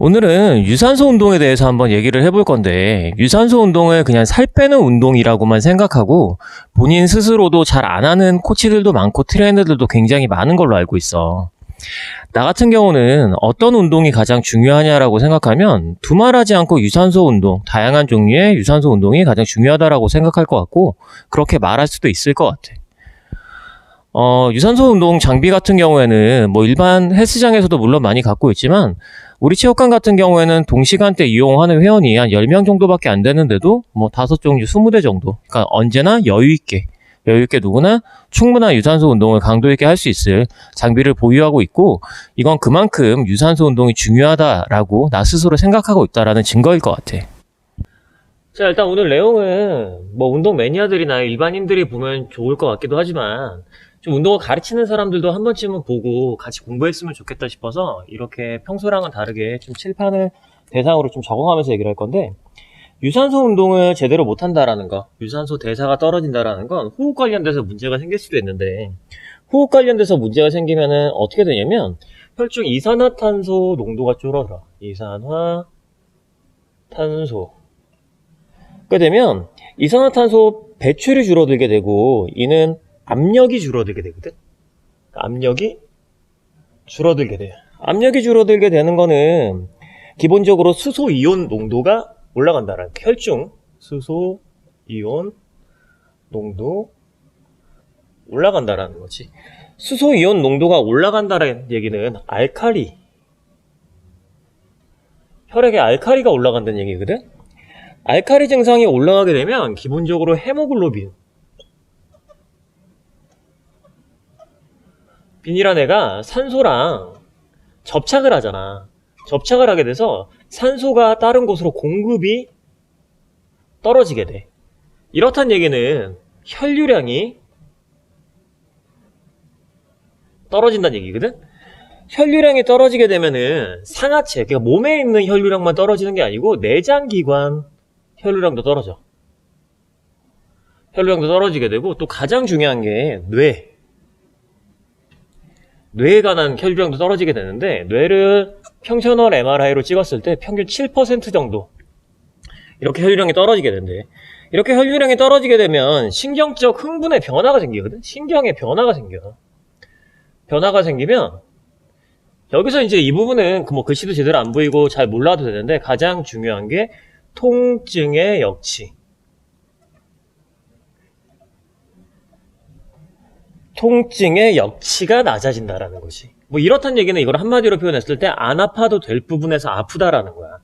오늘은 유산소 운동에 대해서 한번 얘기를 해볼 건데, 유산소 운동을 그냥 살 빼는 운동이라고만 생각하고 본인 스스로도 잘 안 하는 코치들도 많고 트레이너들도 굉장히 많은 걸로 알고 있어. 나 같은 경우는 어떤 운동이 가장 중요하냐라고 생각하면 두말하지 않고 유산소 운동, 다양한 종류의 유산소 운동이 가장 중요하다라고 생각할 것 같고, 그렇게 말할 수도 있을 것 같아. 유산소 운동 장비 같은 경우에는 뭐 일반 헬스장에서도 물론 많이 갖고 있지만, 우리 체육관 같은 경우에는 동시간대 이용하는 회원이 한 10명 정도밖에 안 되는데도 뭐 5종류 20대 정도, 그러니까 언제나 여유있게 누구나 충분한 유산소 운동을 강도 있게 할 수 있을 장비를 보유하고 있고, 이건 그만큼 유산소 운동이 중요하다라고 나 스스로 생각하고 있다라는 증거일 것 같아. 자, 일단 오늘 내용은 뭐 운동 매니아들이나 일반인들이 보면 좋을 것 같기도 하지만, 좀 운동을 가르치는 사람들도 한 번쯤은 보고 같이 공부했으면 좋겠다 싶어서 이렇게 평소랑은 다르게 좀 칠판을 대상으로 좀 적어가면서 얘기를 할 건데, 유산소 운동을 제대로 못한다라는 거, 유산소 대사가 떨어진다라는 건 호흡 관련돼서 문제가 생길 수도 있는데, 호흡 관련돼서 문제가 생기면은 어떻게 되냐면 혈중 이산화탄소 농도가 줄어들어. 이산화탄소. 그렇게 되면 이산화탄소 배출이 줄어들게 되고, 이는 압력이 줄어들게 되거든. 압력이 줄어들게 돼요. 압력이 줄어들게 되는 거는 기본적으로 수소 이온 농도가 올라간다라는, 혈중 수소 이온 농도 올라간다라는 거지. 수소 이온 농도가 올라간다라는 얘기는 알칼리, 혈액에 알칼리가 올라간다는 얘기거든. 알칼리 증상이 올라가게 되면 기본적으로 헤모글로빈, 빈이란 애가 산소랑 접착을 하잖아. 접착을 하게 돼서 산소가 다른 곳으로 공급이 떨어지게 돼. 이렇단 얘기는 혈류량이 떨어진다는 얘기거든. 혈류량이 떨어지게 되면은 상하체, 그러니까 몸에 있는 혈류량만 떨어지는 게 아니고 내장기관 혈류량도 떨어져. 혈류량도 떨어지게 되고, 또 가장 중요한 게 뇌에 관한 혈류량도 떨어지게 되는데, 뇌를 평천월 MRI로 찍었을 때 평균 7% 정도 이렇게 혈류량이 떨어지게 된대. 이렇게 혈류량이 떨어지게 되면 신경적 흥분의 변화가 생기거든. 신경의 변화가 생겨. 변화가 생기면 여기서 이제 이 부분은 뭐 글씨도 제대로 안 보이고 잘 몰라도 되는데, 가장 중요한 게 통증의 역치. 통증의 역치가 낮아진다라는 것이. 뭐 이렇단 얘기는 이걸 한마디로 표현했을 때 안 아파도 될 부분에서 아프다라는 거야.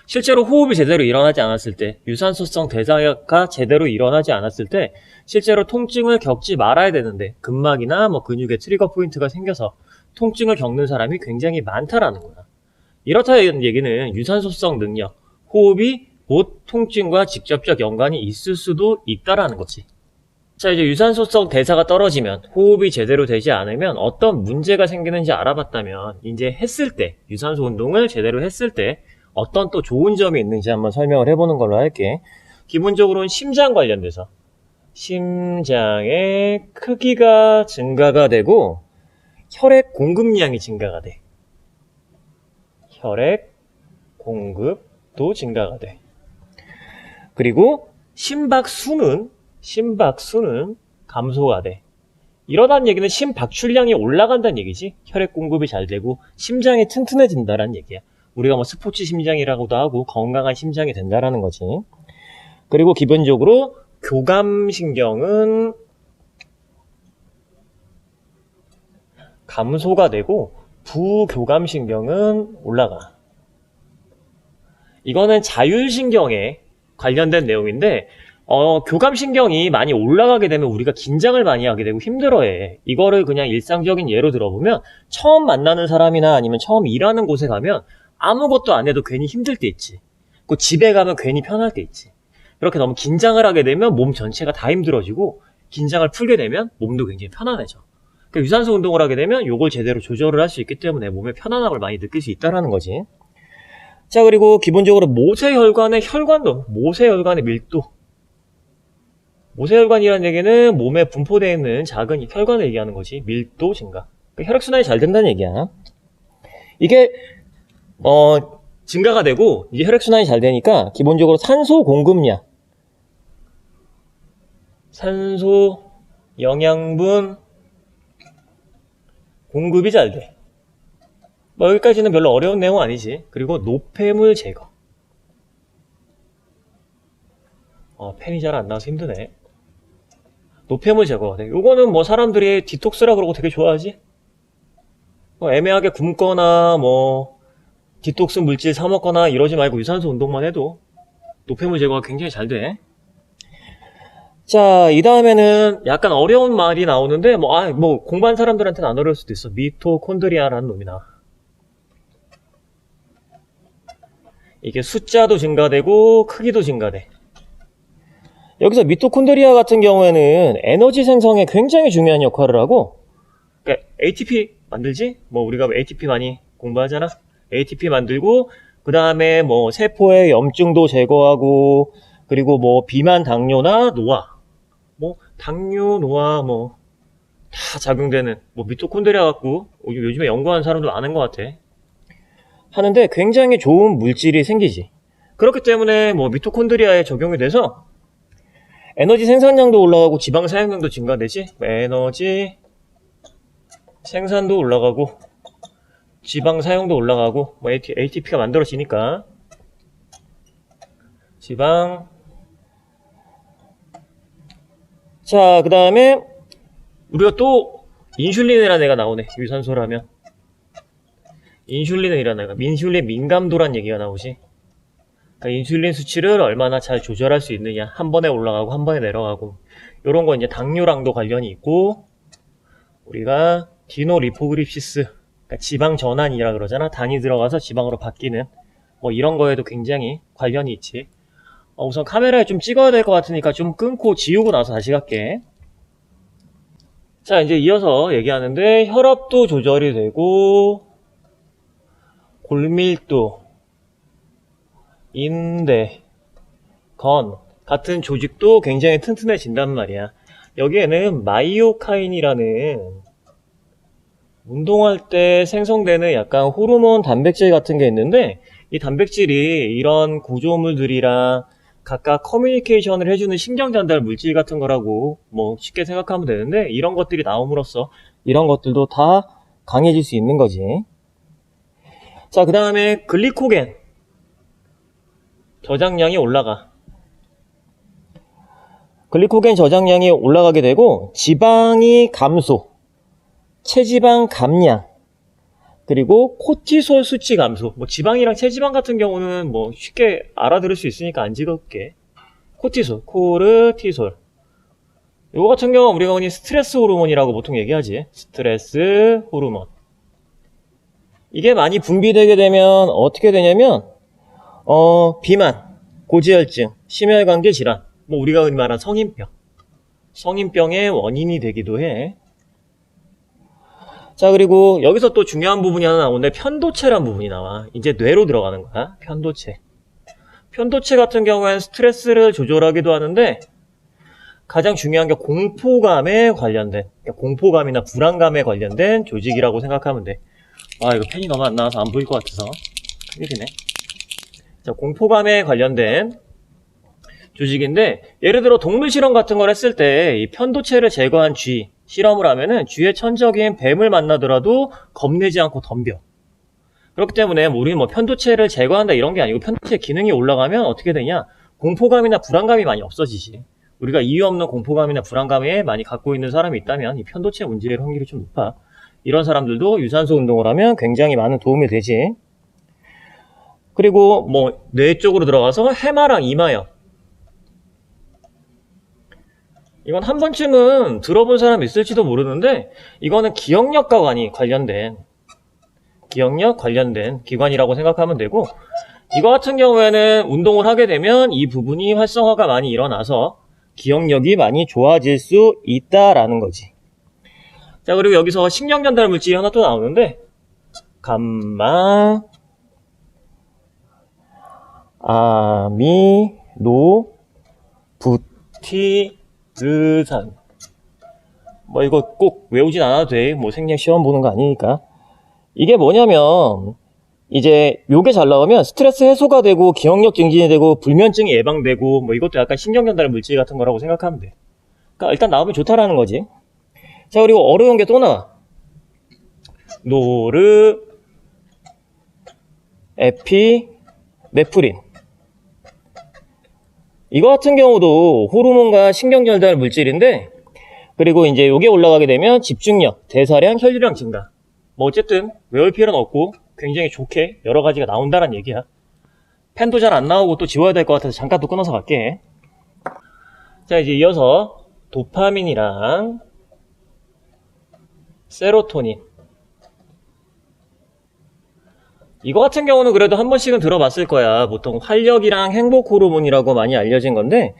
실제로 호흡이 제대로 일어나지 않았을 때, 유산소성 대사가 제대로 일어나지 않았을 때 실제로 통증을 겪지 말아야 되는데, 근막이나 뭐 근육에 트리거 포인트가 생겨서 통증을 겪는 사람이 굉장히 많다라는 거야. 이렇다는 얘기는 유산소성 능력, 호흡이 곧 통증과 직접적 연관이 있을 수도 있다라는 거지. 자, 이제 유산소성 대사가 떨어지면, 호흡이 제대로 되지 않으면 어떤 문제가 생기는지 알아봤다면, 이제 했을 때, 유산소 운동을 제대로 했을 때 어떤 또 좋은 점이 있는지 한번 설명을 해보는 걸로 할게. 기본적으로는 심장 관련돼서 심장의 크기가 증가가 되고 혈액 공급량이 증가가 돼. 혈액 공급도 증가가 돼. 그리고 심박수는 감소가 돼. 이러다는 얘기는 심박출량이 올라간다는 얘기지. 혈액 공급이 잘 되고 심장이 튼튼해진다라는 얘기야. 우리가 뭐 스포츠 심장이라고도 하고 건강한 심장이 된다라는 거지. 그리고 기본적으로 교감신경은 감소가 되고 부교감신경은 올라가. 이거는 자율신경에 관련된 내용인데, 교감신경이 많이 올라가게 되면 우리가 긴장을 많이 하게 되고 힘들어해. 이거를 그냥 일상적인 예로 들어보면, 처음 만나는 사람이나 아니면 처음 일하는 곳에 가면 아무것도 안 해도 괜히 힘들 때 있지. 그 집에 가면 괜히 편할 때 있지. 그렇게 너무 긴장을 하게 되면 몸 전체가 다 힘들어지고, 긴장을 풀게 되면 몸도 굉장히 편안해져. 그러니까 유산소 운동을 하게 되면 요걸 제대로 조절을 할 수 있기 때문에 몸의 편안함을 많이 느낄 수 있다는 거지. 자, 그리고 기본적으로 모세혈관의 혈관도, 모세혈관의 밀도. 모세혈관이라는 얘기는 몸에 분포되어 있는 작은 혈관을 얘기하는 거지. 밀도 증가. 그러니까 혈액순환이 잘 된다는 얘기야. 이게 증가가 되고 이제 혈액순환이 잘 되니까 기본적으로 산소 공급량, 산소 영양분 공급이 잘 돼. 뭐 여기까지는 별로 어려운 내용 아니지. 그리고 노폐물 제거. 펜이 잘 안 나와서 힘드네. 노폐물 제거. 요거는 뭐 사람들이 디톡스라 그러고 되게 좋아하지. 애매하게 굶거나 뭐 디톡스 물질 사 먹거나 이러지 말고 유산소 운동만 해도 노폐물 제거가 굉장히 잘 돼. 자, 이 다음에는 약간 어려운 말이 나오는데 뭐 공부한 사람들한테는 안 어려울 수도 있어. 미토콘드리아라는 놈이 나와. 이게 숫자도 증가되고 크기도 증가돼. 여기서 미토콘드리아 같은 경우에는 에너지 생성에 굉장히 중요한 역할을 하고, 그러니까 ATP 만들지? 뭐 우리가 ATP 많이 공부하잖아. ATP 만들고 그 다음에 뭐 세포의 염증도 제거하고, 그리고 뭐 비만 당뇨나 노화, 뭐 당뇨 노화 뭐 다 작용되는 뭐 미토콘드리아 갖고 요즘에 연구하는 사람도 많은 것 같아. 하는데 굉장히 좋은 물질이 생기지. 그렇기 때문에 뭐 미토콘드리아에 적용이 돼서 에너지 생산량도 올라가고 지방 사용량도 증가되지. 에너지 생산도 올라가고 지방 사용도 올라가고 뭐 ATP가 만들어지니까 지방. 자, 그 다음에 우리가 또 인슐린이라는 애가 나오네. 유산소라면 인슐린이라는 애가, 인슐린 민감도란 얘기가 나오지. 그러니까 인슐린 수치를 얼마나 잘 조절할 수 있느냐, 한 번에 올라가고 한 번에 내려가고, 요런 거 이제 당뇨랑도 관련이 있고, 우리가 디노리포그립시스, 그러니까 지방 전환이라 그러잖아. 당이 들어가서 지방으로 바뀌는 뭐 이런 거에도 굉장히 관련이 있지. 우선 카메라에 좀 찍어야 될 것 같으니까 좀 끊고 지우고 나서 다시 갈게. 자, 이제 이어서 얘기하는데, 혈압도 조절이 되고 골밀도, 인대, 건 같은 조직도 굉장히 튼튼해진단 말이야. 여기에는 마이오카인이라는 운동할 때 생성되는 약간 호르몬 단백질 같은 게 있는데, 이 단백질이 이런 구조물들이랑 각각 커뮤니케이션을 해주는 신경 전달 물질 같은 거라고 뭐 쉽게 생각하면 되는데, 이런 것들이 나옴으로써 이런 것들도 다 강해질 수 있는 거지. 자, 그 다음에 글리코겐 저장량이 올라가. 글리코겐 저장량이 올라가게 되고 지방이 감소, 체지방 감량, 그리고 코티솔 수치 감소. 뭐 지방이랑 체지방 같은 경우는 뭐 쉽게 알아들을 수 있으니까 안 찍을게. 코티솔, 코르티솔. 요거 같은 경우는 우리가 흔히 스트레스 호르몬이라고 보통 얘기하지. 스트레스 호르몬. 이게 많이 분비되게 되면 어떻게 되냐면 비만, 고지혈증, 심혈관계 질환, 뭐 우리가 흔히 말하는 성인병의 원인이 되기도 해. 자, 그리고 여기서 또 중요한 부분이 하나 나오는데, 편도체란 부분이 나와. 이제 뇌로 들어가는 거야. 편도체. 편도체 같은 경우에는 스트레스를 조절하기도 하는데, 가장 중요한 게 공포감에 관련된, 그러니까 공포감이나 불안감에 관련된 조직이라고 생각하면 돼. 이거 펜이 너무 안 나와서 안 보일 것 같아서 큰일이네. 자, 공포감에 관련된 조직인데, 예를 들어 동물 실험 같은 걸 했을 때 이 편도체를 제거한 쥐 실험을 하면은 쥐의 천적인 뱀을 만나더라도 겁내지 않고 덤벼. 그렇기 때문에 우리는 뭐 편도체를 제거한다 이런 게 아니고, 편도체 기능이 올라가면 어떻게 되냐, 공포감이나 불안감이 많이 없어지지. 우리가 이유 없는 공포감이나 불안감에 많이 갖고 있는 사람이 있다면 이 편도체 문제일 확률이 좀 높아. 이런 사람들도 유산소 운동을 하면 굉장히 많은 도움이 되지. 그리고 뭐 뇌 쪽으로 들어가서 해마랑 이마염, 이건 한 번쯤은 들어본 사람 있을지도 모르는데, 이거는 기억력과 관련된 기관이라고 생각하면 되고, 이거 같은 경우에는 운동을 하게 되면 이 부분이 활성화가 많이 일어나서 기억력이 많이 좋아질 수 있다라는 거지. 자, 그리고 여기서 신경 전달 물질이 하나 또 나오는데, 감마 아미노 부티르산. 뭐 이거 꼭 외우진 않아도 돼. 뭐 생략 시험 보는 거 아니니까. 이게 뭐냐면 이제 요게 잘 나오면 스트레스 해소가 되고 기억력 증진이 되고 불면증이 예방되고 뭐 이것도 약간 신경 전달 물질 같은 거라고 생각하면 돼. 그러니까 일단 나오면 좋다라는 거지. 자, 그리고 어려운 게 또 나와. 노르 에피네프린. 이거 같은 경우도 호르몬과 신경 전달 물질인데, 그리고 이제 요게 올라가게 되면 집중력, 대사량, 혈류량 증가. 뭐 어쨌든 외울 필요는 없고 굉장히 좋게 여러 가지가 나온다는 얘기야. 펜도 잘 안 나오고 또 지워야 될 것 같아서 잠깐 또 끊어서 갈게. 자, 이제 이어서 도파민이랑 세로토닌. 이거 같은 경우는 그래도 한 번씩은 들어봤을 거야. 보통 활력이랑 행복 호르몬이라고 많이 알려진 건데,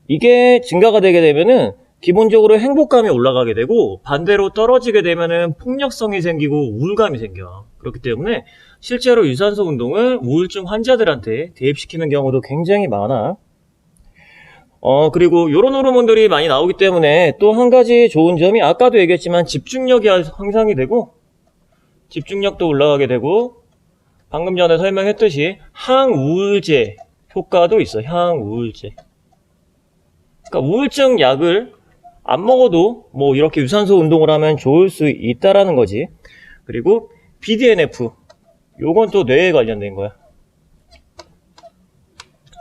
이게 증가가 되게 되면은 기본적으로 행복감이 올라가게 되고, 반대로 떨어지게 되면은 폭력성이 생기고 우울감이 생겨. 그렇기 때문에 실제로 유산소 운동을 우울증 환자들한테 대입시키는 경우도 굉장히 많아. 그리고 이런 호르몬들이 많이 나오기 때문에 또 한 가지 좋은 점이, 아까도 얘기했지만 집중력이 향상이 되고, 집중력도 올라가게 되고, 방금 전에 설명했듯이 항우울제 효과도 있어. 항우울제. 그러니까 우울증 약을 안 먹어도 뭐 이렇게 유산소 운동을 하면 좋을 수 있다라는 거지. 그리고 BDNF, 요건 또 뇌에 관련된 거야.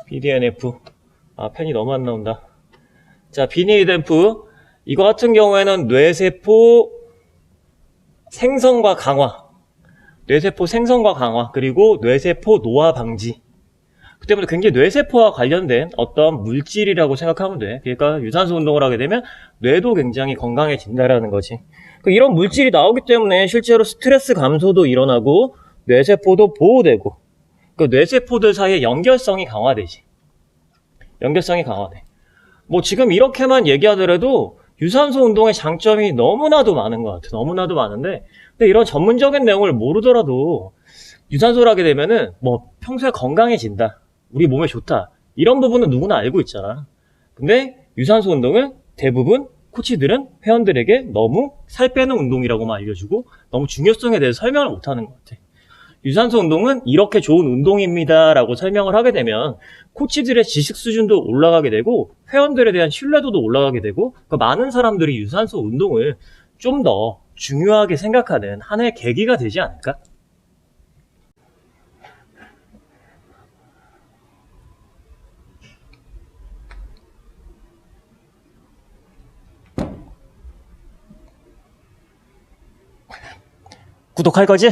BDNF. 아, 펜이 너무 안 나온다. 자, BDNF, 이거 같은 경우에는 뇌세포 생성과 강화, 뇌세포 생성과 강화, 그리고 뇌세포 노화 방지. 그 때문에 굉장히 뇌세포와 관련된 어떤 물질이라고 생각하면 돼. 그러니까 유산소 운동을 하게 되면 뇌도 굉장히 건강해진다라는 거지. 이런 물질이 나오기 때문에 실제로 스트레스 감소도 일어나고 뇌세포도 보호되고, 그 뇌세포들 사이의 연결성이 강화되지. 연결성이 강화돼. 뭐 지금 이렇게만 얘기하더라도 유산소 운동의 장점이 너무나도 많은 것 같아. 너무나도 많은데, 근데 이런 전문적인 내용을 모르더라도 유산소를 하게 되면은 뭐 평소에 건강해진다, 우리 몸에 좋다, 이런 부분은 누구나 알고 있잖아. 근데 유산소 운동은 대부분 코치들은 회원들에게 너무 살 빼는 운동이라고만 알려주고 너무 중요성에 대해서 설명을 못하는 것 같아. 유산소 운동은 이렇게 좋은 운동입니다 라고 설명을 하게 되면 코치들의 지식 수준도 올라가게 되고 회원들에 대한 신뢰도도 올라가게 되고, 많은 사람들이 유산소 운동을 좀 더 중요하게 생각하는 하나의 계기가 되지 않을까? 구독할 거지?